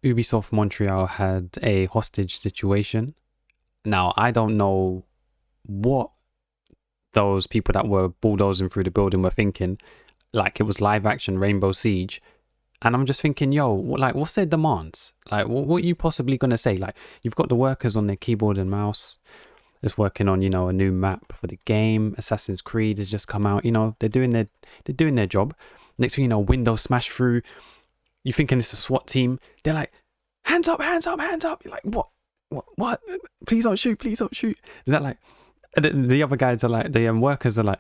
Ubisoft Montreal had a hostage situation. Now, I don't know what those people that were bulldozing through the building were thinking. Like, it was live action Rainbow Siege. And I'm just thinking, yo, what's their demands? Like, what are you possibly going to say? Like, you've got the workers on their keyboard and mouse just working on, a new map for the game. Assassin's Creed has just come out. They're doing their job. Next thing you know, Windows smash through. You're thinking it's a SWAT team. They're like, hands up, hands up, hands up. You're like, what? Please don't shoot, please don't shoot. Is that like, the other guys are like, the workers are like,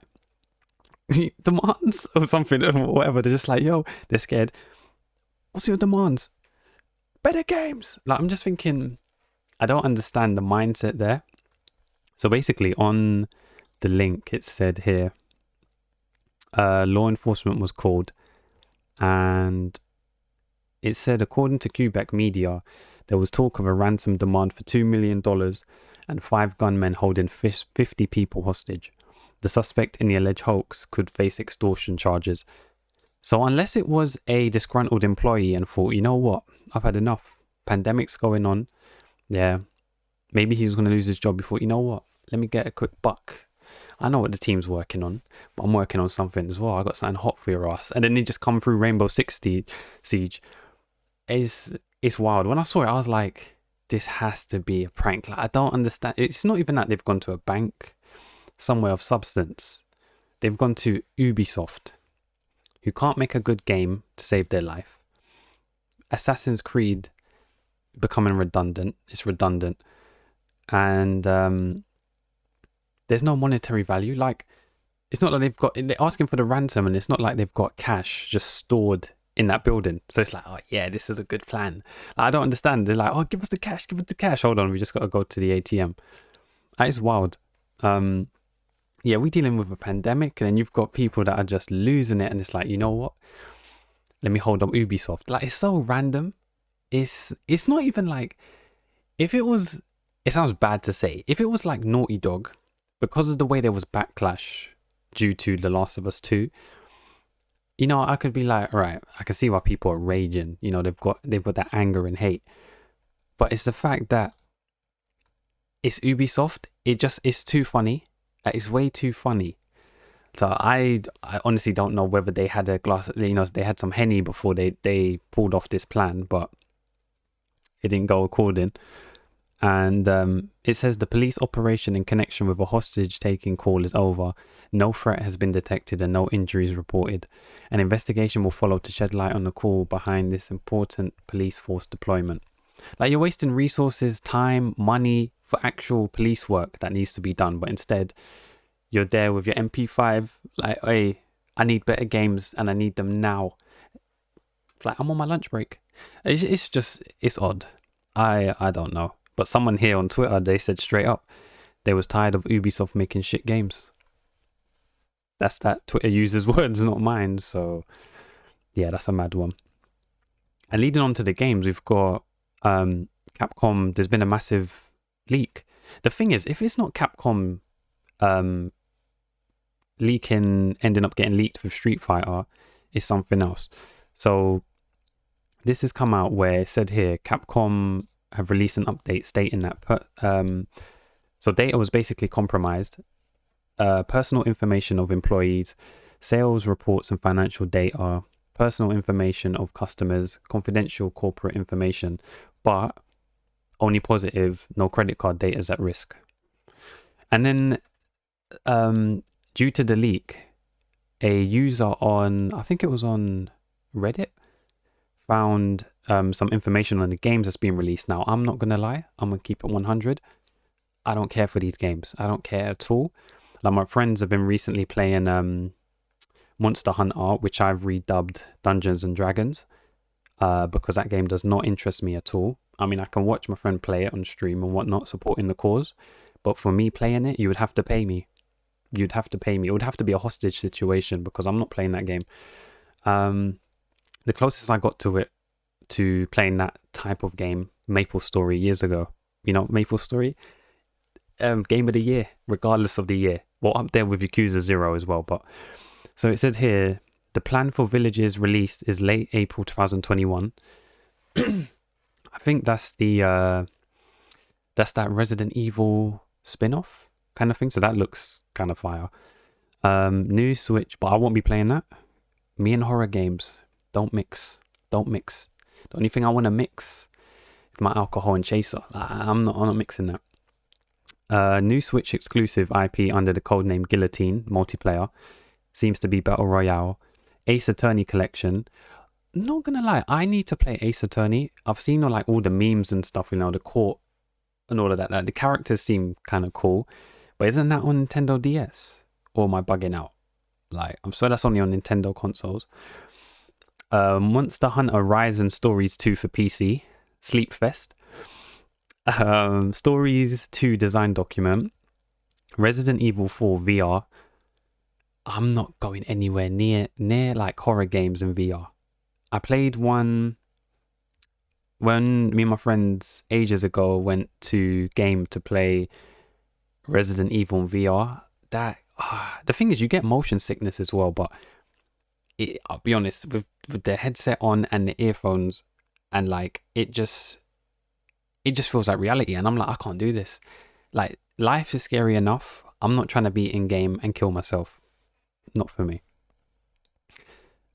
demands or something or whatever. They're just like, yo, they're scared. What's your demands? Better games. Like, I'm just thinking, I don't understand the mindset there. So basically on the link, it said here, law enforcement was called, and it said, according to Quebec media, there was talk of a ransom demand for $2 million and 5 gunmen holding 50 people hostage. The suspect in the alleged hoax could face extortion charges. So unless it was a disgruntled employee and thought, you know what, I've had enough. Pandemic's going on. Yeah, maybe he was going to lose his job before, you know what, let me get a quick buck. I know what the team's working on, but I'm working on something as well. I got something hot for your ass. And then they just come through Rainbow Six Siege. It's wild. When I saw it, I was like, this has to be a prank. Like, I don't understand. It's not even that they've gone to a bank somewhere of substance. They've gone to Ubisoft, who can't make a good game to save their life. Assassin's Creed becoming redundant. It's redundant. And there's no monetary value. Like, it's not like they're asking for the ransom, and it's not like they've got cash just stored in that building. So it's like, oh yeah, this is a good plan. Like, I don't understand. They're like, oh, give us the cash, give us the cash. Hold on, we just got to go to the ATM. That is wild. Yeah, we're dealing with a pandemic, and then you've got people that are just losing it, and it's like, you know what? Let me hold up Ubisoft. Like, it's so random. It's not even like, if it was, it sounds bad to say, if it was like Naughty Dog, because of the way there was backlash due to The Last of Us 2, I could be like, all right, I can see why people are raging. They've got that anger and hate. But it's the fact that it's Ubisoft. It's too funny. It's way too funny. So I honestly don't know whether they had a glass, they had some Henny before they pulled off this plan, but it didn't go according. And it says the police operation in connection with a hostage taking call is over. No threat has been detected and no injuries reported. An investigation will follow to shed light on the call behind this important police force deployment. Like, you're wasting resources, time, money for actual police work that needs to be done, but instead you're there with your MP5 like, hey, I need better games and I need them now. It's like, I'm on my lunch break. It's odd. I don't know. But someone here on Twitter, they said straight up, they was tired of Ubisoft making shit games. That's that Twitter user's words, not mine. So yeah, that's a mad one. And leading on to the games, we've got Capcom. There's been a massive leak. The thing is, if it's not Capcom ending up getting leaked with Street Fighter, it's something else. So this has come out where it said here, Capcom have released an update stating that so data was basically compromised. Personal information of employees, sales reports and financial data, personal information of customers, confidential corporate information, but only positive, no credit card data is at risk. And then due to the leak, a user on, I think it was on Reddit, found some information on the games that's being released. Now, I'm not going to lie. I'm going to keep it 100. I don't care for these games. I don't care at all. Like, my friends have been recently playing Monster Hunter, which I've redubbed Dungeons and Dragons, because that game does not interest me at all. I mean, I can watch my friend play it on stream and whatnot, supporting the cause. But for me playing it, you would have to pay me. You'd have to pay me. It would have to be a hostage situation because I'm not playing that game. The closest I got to playing that type of game, Maple Story, years ago. Maple Story? Game of the year, regardless of the year. Well, up there with Yakuza 0 as well. But so it said here, the plan for Village's release is late April 2021. I think that's that Resident Evil spin-off kind of thing. So that looks kind of fire. New Switch, but I won't be playing that. Me and horror games don't mix. Don't mix. The only thing I want to mix is my alcohol and chaser. I'm not mixing that. New Switch exclusive IP under the codename Guillotine multiplayer. Seems to be Battle Royale. Ace Attorney collection. Not gonna lie, I need to play Ace Attorney. I've seen like all the memes and stuff, the court and all of that. Like, the characters seem kind of cool, but isn't that on Nintendo DS? Or am I bugging out? Like, I'm sure that's only on Nintendo consoles. Monster Hunter Rise and Stories 2 for PC. Sleep Fest. Stories 2 design document. Resident Evil 4 VR. I'm not going anywhere near like horror games in VR. I played one when me and my friends ages ago went to game to play Resident Evil in VR. The thing is, you get motion sickness as well, but I'll be honest, with the headset on and the earphones, and like it just feels like reality, and I'm like, I can't do this. Like, life is scary enough. I'm not trying to be in game and kill myself. Not for me.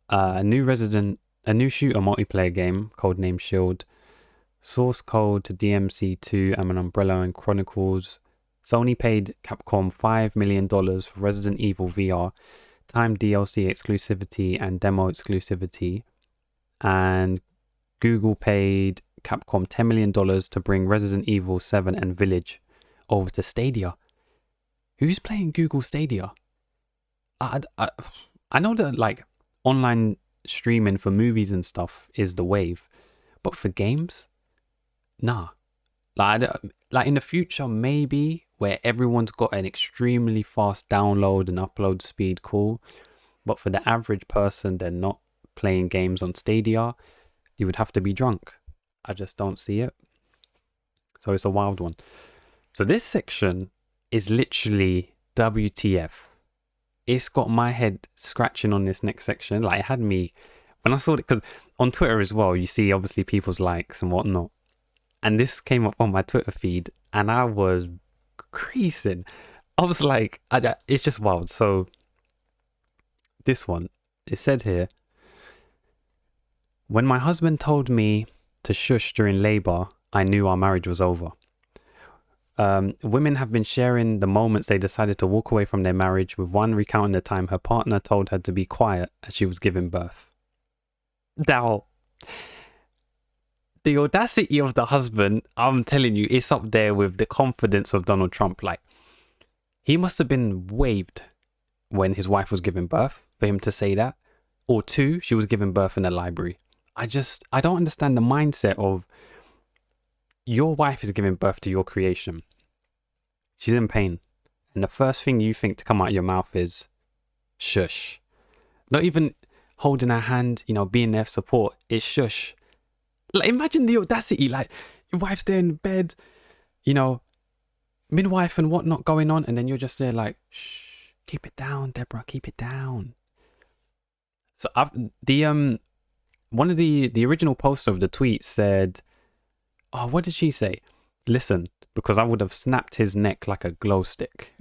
A new shooter multiplayer game, codename Shield. Source code to DMC2 and an Umbrella and Chronicles. Sony paid Capcom $5 million for Resident Evil VR, timed DLC exclusivity and demo exclusivity. And Google paid Capcom $10 million to bring Resident Evil 7 and Village over to Stadia. Who's playing Google Stadia? I know that like online streaming for movies and stuff is the wave, but for games, nah. Like in the future, maybe, where everyone's got an extremely fast download and upload speed, cool. But for the average person, they're not playing games on Stadia. You would have to be drunk. I just don't see it. So it's a wild one. So this section is literally WTF. It's got my head scratching on this next section. Like, it had me, when I saw it, because on Twitter as well, you see obviously people's likes and whatnot. And this came up on my Twitter feed and I was creasing. I was like, it's just wild. So this one, it said here, when my husband told me to shush during labor, I knew our marriage was over. Women have been sharing the moments they decided to walk away from their marriage, with one recounting the time her partner told her to be quiet as she was giving birth. Now, the audacity of the husband, I'm telling you, it's up there with the confidence of Donald Trump. Like, he must have been waved when his wife was giving birth for him to say that. Or two, she was giving birth in the library. I don't understand the mindset of, your wife is giving birth to your creation. She's in pain. And the first thing you think to come out of your mouth is, shush. Not even holding her hand, being there for support. It's shush. Like, imagine the audacity. Like, your wife's there in bed, midwife and whatnot going on. And then you're just there like, shh, keep it down, Deborah, keep it down. So one of the original posts of the tweet said, oh, what did she say? Listen, because I would have snapped his neck like a glow stick.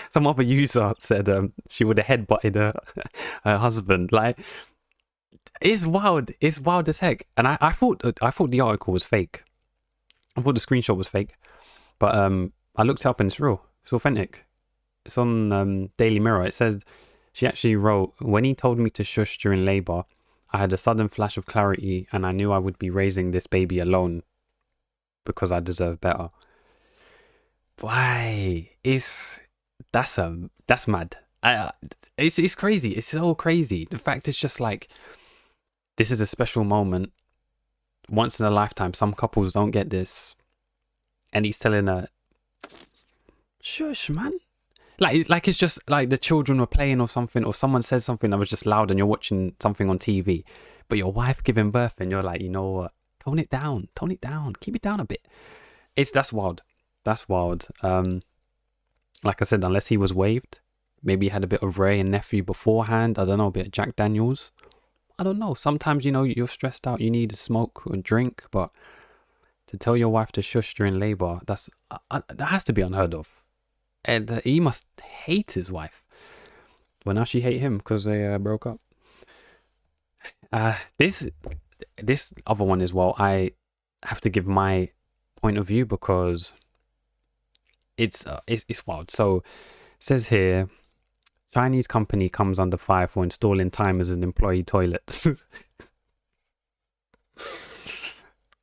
Some other user said she would have headbutted her husband. Like, it's wild. It's wild as heck. And I thought the article was fake. I thought the screenshot was fake. But I looked it up and it's real. It's authentic. It's on Daily Mirror. It said, she actually wrote, when he told me to shush during labor, I had a sudden flash of clarity and I knew I would be raising this baby alone because I deserve better. Why? That's mad. It's crazy. It's so crazy. The fact is just like, this is a special moment. Once in a lifetime. Some couples don't get this. And he's telling her, shush, man. Like it's just like the children were playing or something, or someone says something that was just loud and you're watching something on TV, but your wife giving birth and you're like, you know what? Tone it down, keep it down a bit. That's wild. That's wild. Like I said, unless he was waved, maybe he had a bit of Ray and Nephew beforehand. I don't know, a bit of Jack Daniels. I don't know. Sometimes, you know, you're stressed out, you need a smoke or drink, but to tell your wife to shush during labor, that has to be unheard of. And he must hate his wife. Well, now she hate him because they broke up. This other one as well, I have to give my point of view because it's wild. So it says here, Chinese company comes under fire for installing timers in employee toilets.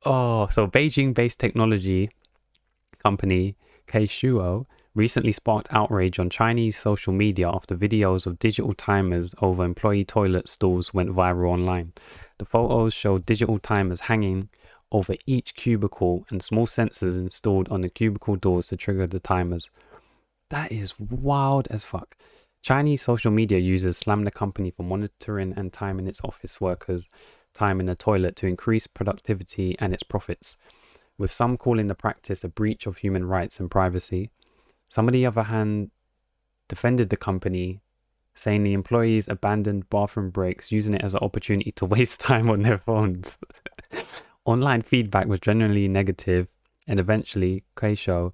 Oh, so Beijing-based technology company Keishuo recently sparked outrage on Chinese social media after videos of digital timers over employee toilet stalls went viral online. The photos showed digital timers hanging over each cubicle and small sensors installed on the cubicle doors to trigger the timers. That is wild as fuck. Chinese social media users slammed the company for monitoring and timing its office workers' time in the toilet to increase productivity and its profits, with some calling the practice a breach of human rights and privacy. Some, on the other hand, defended the company, saying the employees abandoned bathroom breaks, using it as an opportunity to waste time on their phones. Online feedback was generally negative, and eventually Keisho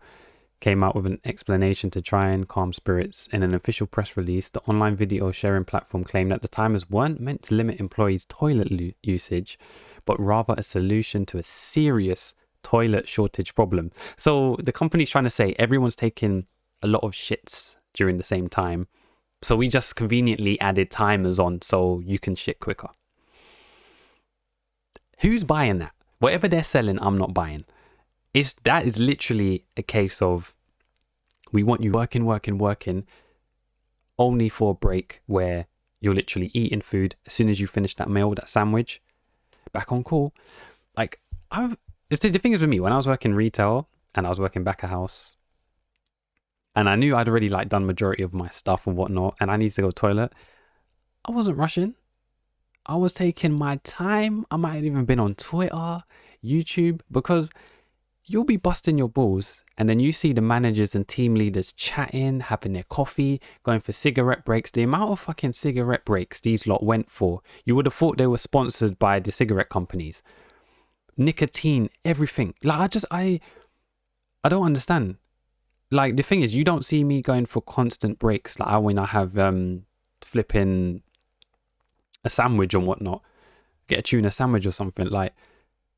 came out with an explanation to try and calm spirits. In an official press release, the online video sharing platform claimed that the timers weren't meant to limit employees' toilet usage, but rather a solution to a serious toilet shortage problem. So the company's trying to say everyone's taking a lot of shits during the same time, so we just conveniently added timers on so you can shit quicker. Who's buying that? Whatever they're selling, I'm not buying. That is literally a case of, we want you working only for a break where you're literally eating food. As soon as you finish that meal, that sandwich, back on call. Like, the thing is with me, when I was working retail and I was working back of house, and I knew I'd already like done majority of my stuff and whatnot, and I needed to go to the toilet, I wasn't rushing. I was taking my time. I might have even been on Twitter, YouTube, because you'll be busting your balls and then you see the managers and team leaders chatting, having their coffee, going for cigarette breaks. The amount of fucking cigarette breaks these lot went for, you would have thought they were sponsored by the cigarette companies. Nicotine, everything. Like, I don't understand. Like, the thing is, you don't see me going for constant breaks. Like, when I have flipping a sandwich and whatnot, get a tuna sandwich or something. Like,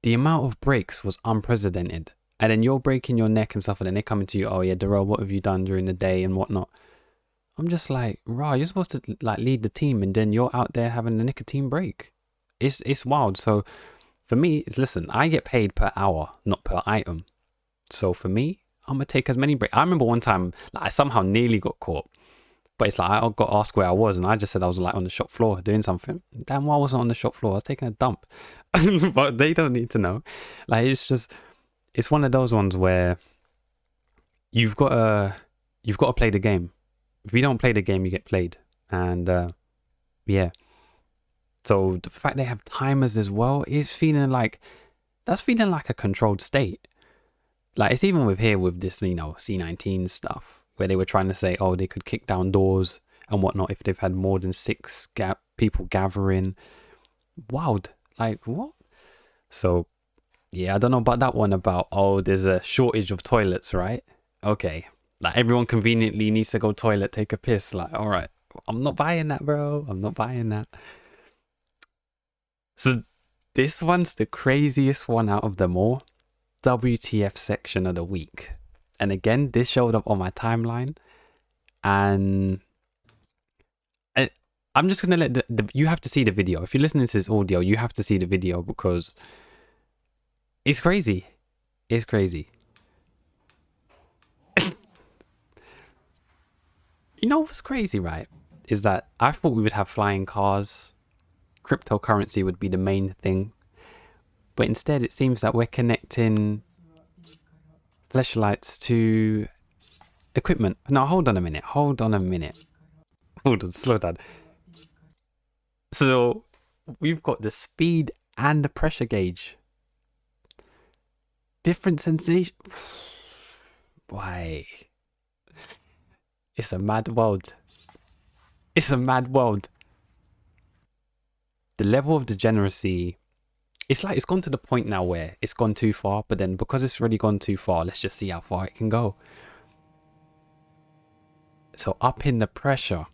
the amount of breaks was unprecedented. And then you're breaking your neck and stuff, and then they're coming to you, oh yeah, Durrell, what have you done during the day and whatnot? I'm just like, rah, you're supposed to like lead the team, and then you're out there having a nicotine break. It's wild. So for me, listen, I get paid per hour, not per item. So for me, I'm gonna take as many breaks. I remember one time, like, I somehow nearly got caught, but it's like I got asked where I was, and I just said I was like on the shop floor doing something. Damn, well, I wasn't on the shop floor. I was taking a dump. But they don't need to know. Like, it's one of those ones where you've got to play the game. If you don't play the game, you get played. And yeah. So the fact they have timers as well is feeling like a controlled state. Like, it's even with this, you know, C19 stuff, where they were trying to say, oh, they could kick down doors and whatnot if they've had more than 6 people gathering. Wild. Like, what? So yeah, I don't know about that one about, oh, there's a shortage of toilets, right? Okay. Like, everyone conveniently needs to go toilet, take a piss. Like, all right, I'm not buying that, bro. I'm not buying that. So this one's the craziest one out of them all. WTF section of the week. And again, this showed up on my timeline. And I'm just going to let you have to see the video. If you're listening to this audio, you have to see the video because it's crazy. It's crazy. You know what's crazy, right? Is that I thought we would have flying cars. Cryptocurrency would be the main thing. But instead, it seems that we're connecting fleshlights to equipment. Now, hold on a minute. Hold on, slow down. So, we've got the speed and the pressure gauge. Different sensation. Why? It's a mad world. It's a mad world. the level of degeneracy, it's like it's gone to the point now where it's gone too far, but then because it's already gone too far, let's just see how far it can go. So up in the pressure.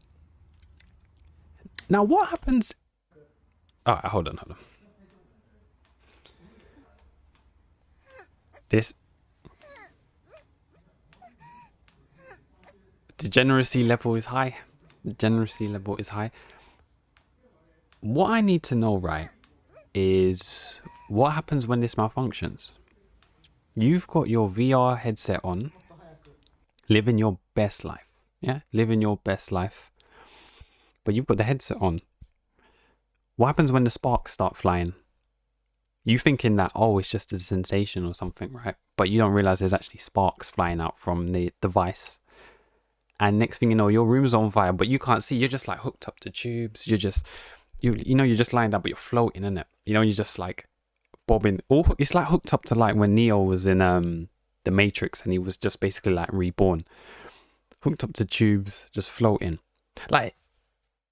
Now what happens? Alright, hold on. This degeneracy level is high. Degeneracy level is high. What I need to know, right, is what happens when this malfunctions. You've got your VR headset on, living your best life. Yeah, living your best life. But you've got the headset on. What happens when the sparks start flying? You thinking that, oh, it's just a sensation or something, right? But you don't realize there's actually sparks flying out from the device. And next thing you know, your room's on fire, but you can't see. You're just like hooked up to tubes. You're just, you're just lying down, but you're floating, innit? You're just like bobbing. Oh, it's like hooked up to like when Neo was in the Matrix and he was just basically like reborn. Hooked up to tubes, just floating. Like,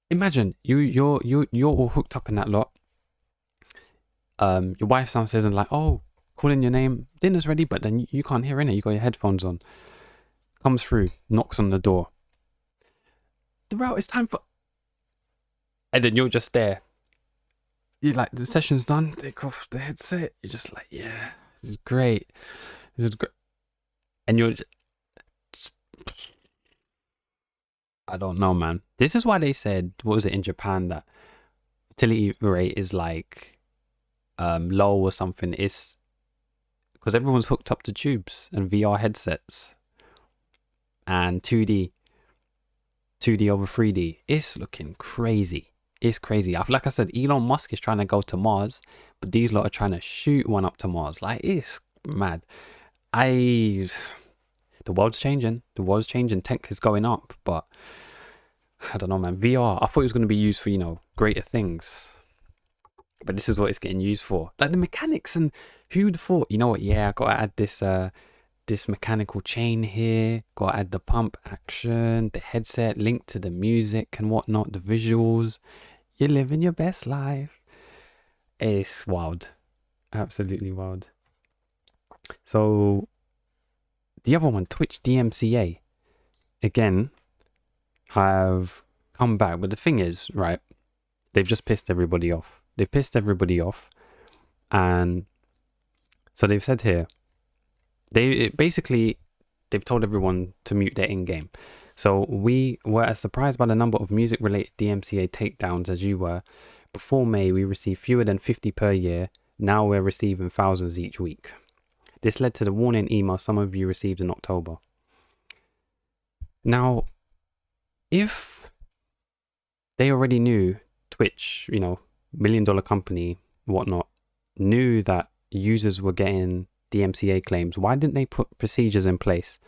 imagine you're all hooked up in that lot. Your wife downstairs and like, oh, calling your name, dinner's ready, but then you can't hear it. You got your headphones on. Comes through, knocks on the door. Durrell, it's time for. And then you're just there. You're like, the session's done. Take off the headset. You're just like, yeah, this is great. This is great. And you're just, I don't know, man. This is why they said, what was it in Japan, that fertility rate is like low or something. It's because everyone's hooked up to tubes and VR headsets and 2D over 3D. It's looking crazy. It's crazy. Like I said, Elon Musk is trying to go to Mars, but these lot are trying to shoot one up to Mars. Like, it's mad. The world's changing. The world's changing. Tech is going up, but I don't know, man. VR, I thought it was going to be used for, greater things. But this is what it's getting used for. Like the mechanics, and who'd thought, you know what? Yeah, I got to add this mechanical chain here. Got to add the pump action, the headset linked to the music and whatnot, the visuals. You're living your best life. It's wild. Absolutely wild. So the other one, Twitch DMCA, again, have come back. But the thing is, right, they've just pissed everybody off. They've pissed everybody off. And so they've said here, they've told everyone to mute their in-game. So we were as surprised by the number of music-related DMCA takedowns as you were. Before May, we received fewer than 50 per year. Now we're receiving thousands each week. This led to the warning email some of you received in October. Now, if they already knew, Twitch, $1 million company, whatnot, knew that users were getting DMCA claims, why didn't they put procedures in place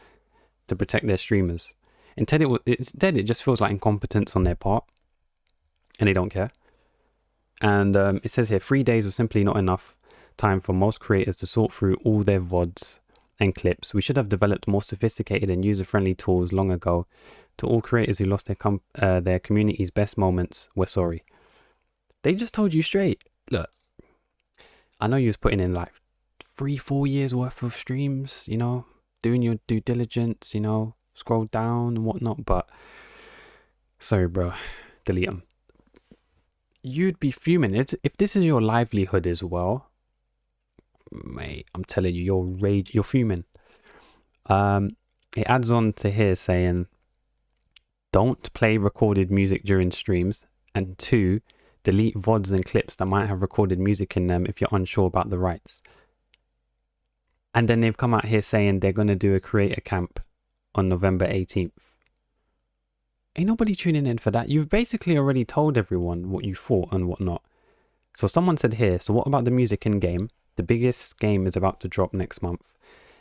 to protect their streamers? Instead, it just feels like incompetence on their part, and they don't care. And it says here, 3 days was simply not enough time for most creators to sort through all their VODs and clips. We should have developed more sophisticated and user-friendly tools long ago. To all creators who lost their community's best moments, we're sorry. They just told you straight. Look, I know you was putting in like 3-4 years worth of streams, doing your due diligence, scroll down and whatnot, but sorry, bro, delete them. You'd be fuming. If this is your livelihood as well, mate, I'm telling you, you're fuming. It adds on to here saying, don't play recorded music during streams, and 2, delete VODs and clips that might have recorded music in them if you're unsure about the rights. And then they've come out here saying they're going to do a creator camp on November 18th. Ain't nobody tuning in for that. You've basically already told everyone what you thought and whatnot. So someone said here, so what about the music in game? The biggest game is about to drop next month,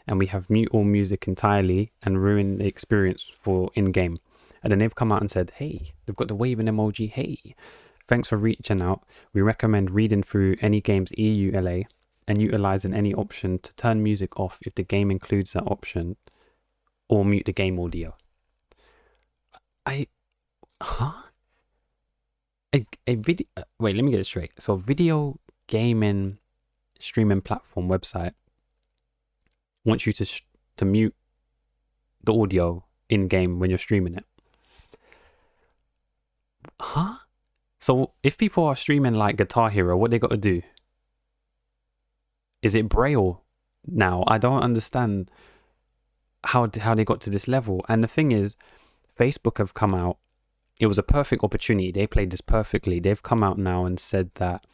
and we have mute all music entirely and ruin the experience for in-game. And then they've come out and said, hey, they've got the waving emoji. Hey, thanks for reaching out. We recommend reading through any game's EULA and utilizing any option to turn music off if the game includes that option, or mute the game audio. a video. Wait, let me get it straight. So, a video gaming streaming platform website wants you to mute the audio in game when you're streaming it. Huh? So, if people are streaming like Guitar Hero, what they got to do? Is it Braille now? I don't understand how they got to this level. And the thing is, Facebook have come out. It was a perfect opportunity. They played this perfectly. They've come out now and said that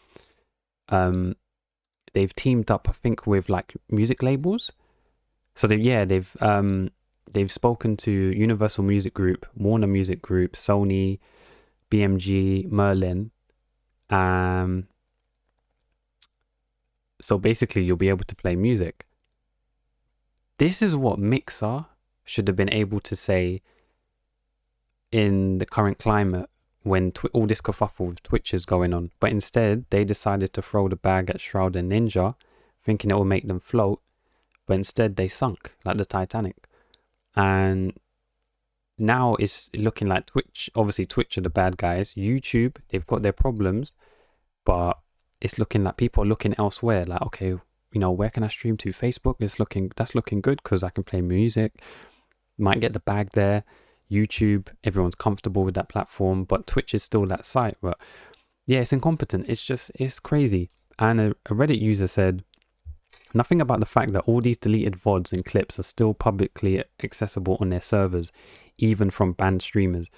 they've teamed up, I think, with like music labels. So they've spoken to Universal Music Group, Warner Music Group, Sony, BMG, Merlin. So basically, you'll be able to play music. This is what Mixer should have been able to say in the current climate when all this kerfuffle with Twitch is going on. But instead, they decided to throw the bag at Shroud and Ninja, thinking it will make them float. But instead, they sunk like the Titanic. And now it's looking like Twitch. Obviously, Twitch are the bad guys. YouTube, they've got their problems. But it's looking like people are looking elsewhere. Like, okay, where can I stream to? Facebook, that's looking good because I can play music. Might get the bag there. YouTube, everyone's comfortable with that platform, but Twitch is still that site. But yeah, it's incompetent. It's crazy. And a Reddit user said, nothing about the fact that all these deleted VODs and clips are still publicly accessible on their servers, even from banned streamers,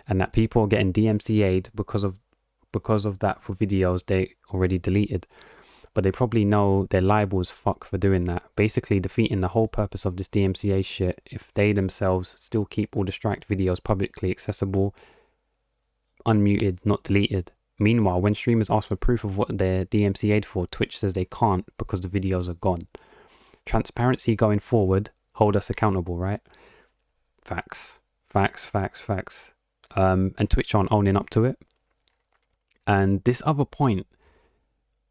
and that people are getting DMCA'd because of that for videos they already deleted. But they probably know they're liable as fuck for doing that, basically defeating the whole purpose of this DMCA shit if they themselves still keep all the striked videos publicly accessible, unmuted, not deleted. Meanwhile, when streamers ask for proof of what they're DMCA'd for, Twitch says they can't because the videos are gone. Transparency going forward, hold us accountable, right? Facts. And Twitch aren't owning up to it. And this other point,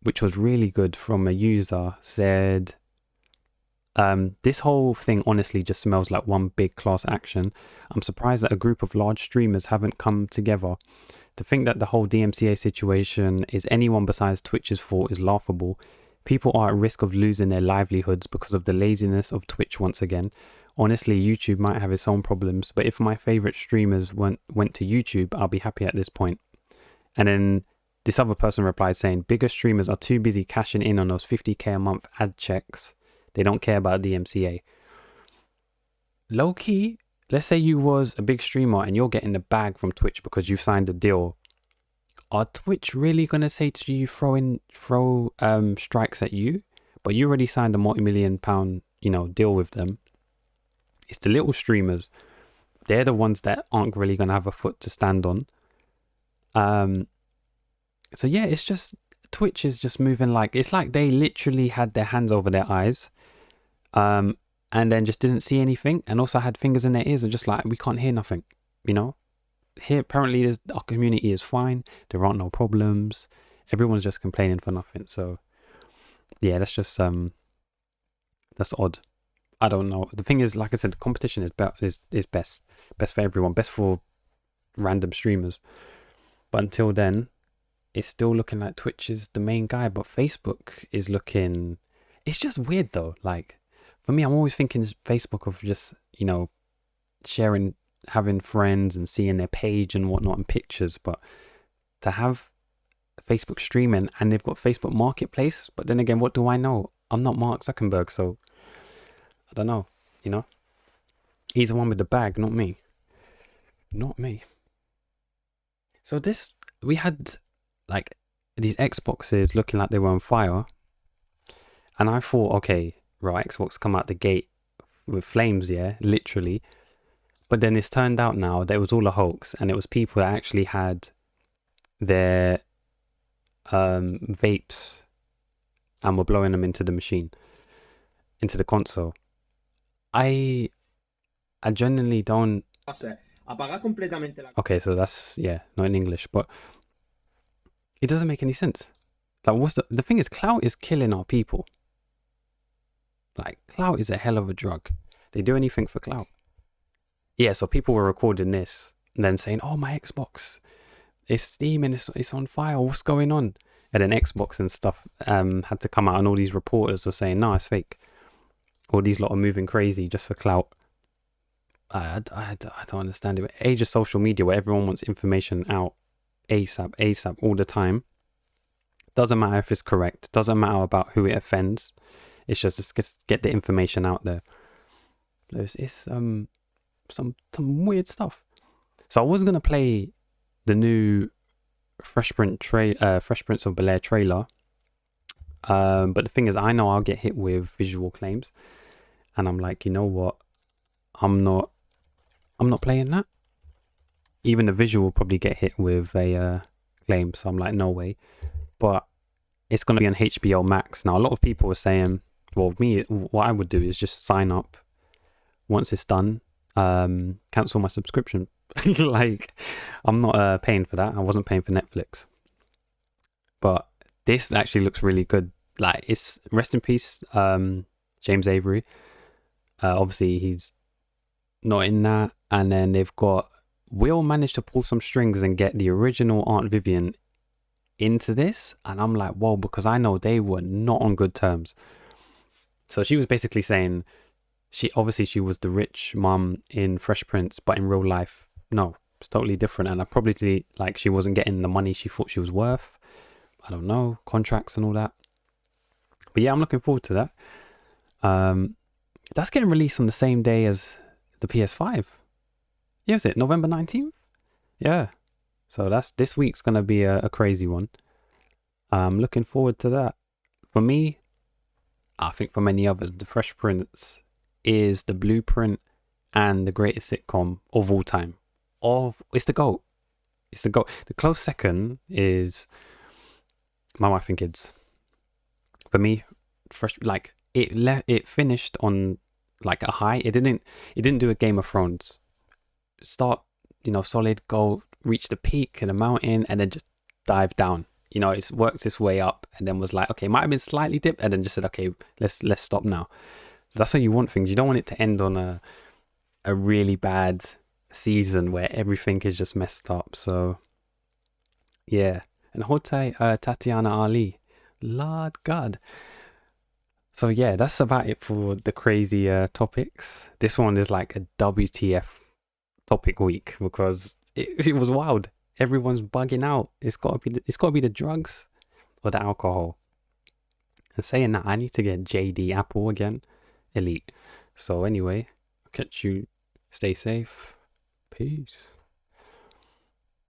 which was really good from a user, said, this whole thing honestly just smells like one big class action. I'm surprised that a group of large streamers haven't come together. To think that the whole DMCA situation is anyone besides Twitch's fault is laughable. People are at risk of losing their livelihoods because of the laziness of Twitch once again. Honestly, YouTube might have its own problems, but if my favorite streamers went to YouTube, I'll be happy at this point. And then this other person replied saying, bigger streamers are too busy cashing in on those 50k a month ad checks. They don't care about the DMCA. Low key, let's say you was a big streamer and you're getting the bag from Twitch because you've signed a deal. Are Twitch really going to say to you, throw strikes at you? But you already signed a multi-million pound, deal with them. It's the little streamers. They're the ones that aren't really going to have a foot to stand on. So yeah, it's just, Twitch is just moving it's like they literally had their hands over their eyes, and then just didn't see anything, and also had fingers in their ears and just like, we can't hear nothing, Here, apparently, our community is fine. There aren't no problems. Everyone's just complaining for nothing. So yeah, that's just, that's odd. I don't know. The thing is, like I said, the competition is best for everyone, best for random streamers. But until then, it's still looking like Twitch is the main guy, but Facebook is looking, it's just weird though. Like for me, I'm always thinking Facebook of just, sharing, having friends and seeing their page and whatnot and pictures, but to have Facebook streaming and they've got Facebook Marketplace, but then again, what do I know? I'm not Mark Zuckerberg, so I don't know, He's the one with the bag, not me. Not me. So we had like these Xboxes looking like they were on fire, and I thought, okay, right, Xbox come out the gate with flames, yeah, literally. But then it's turned out now that it was all a hoax, and it was people that actually had their vapes and were blowing them into the machine, into the console. I genuinely don't. Okay, so that's, yeah, not in English, but it doesn't make any sense. Like, what's the thing is, clout is killing our people. Like, clout is a hell of a drug. They do anything for clout. Yeah, so people were recording this and then saying, oh, my Xbox it's steaming, it's on fire, what's going on? And then Xbox and stuff had to come out, and all these reporters were saying, no, it's fake. All these lot are moving crazy just for clout. I don't understand it. Age of social media where everyone wants information out ASAP all the time. Doesn't matter if it's correct. Doesn't matter about who it offends. It's just get the information out there. It's some weird stuff. So I was gonna play the new Fresh Prince of Bel-Air trailer. But the thing is, I know I'll get hit with visual claims, and I'm like, you know what? I'm not playing that. Even the visual will probably get hit with a claim. So I'm like, no way. But it's gonna be on HBO Max now. A lot of people are saying, well, what I would do is just sign up. Once it's done, cancel my subscription. Like, I'm not paying for that. I wasn't paying for Netflix. But this actually looks really good. Like, it's rest in peace, James Avery. Obviously, he's not in that. And then they've got Will managed to pull some strings and get the original Aunt Vivian into this. And I'm like, whoa, because I know they were not on good terms. So she was basically saying she was the rich mom in Fresh Prince, but in real life, no, it's totally different. And I probably, like, she wasn't getting the money she thought she was worth. I don't know, contracts and all that. But yeah, I'm looking forward to that. That's getting released on the same day as the PS5. Yeah, is it November 19th? Yeah. So this week's going to be a crazy one. I'm looking forward to that. For me, I think for many others, The Fresh Prince is the blueprint and the greatest sitcom of all time. It's the GOAT. It's the GOAT. The close second is My Wife and Kids. For me, Fresh, like, it finished on like a high. It didn't do a Game of Thrones. Start, solid, go reach the peak of the mountain and then just dive down. It's worked its way up and then was like, okay, it might have been slightly dipped and then just said, okay, let's stop now. That's how you want things. You don't want it to end on a really bad season where everything is just messed up. So yeah. And Tatiana Ali, Lord God. So yeah, that's about it for the crazy topics. This one is like a WTF topic week because it was wild. Everyone's bugging out. It's got to be the drugs or the alcohol. And saying that, I need to get JD Apple again, Elite. So anyway, I'll catch you. Stay safe. Peace.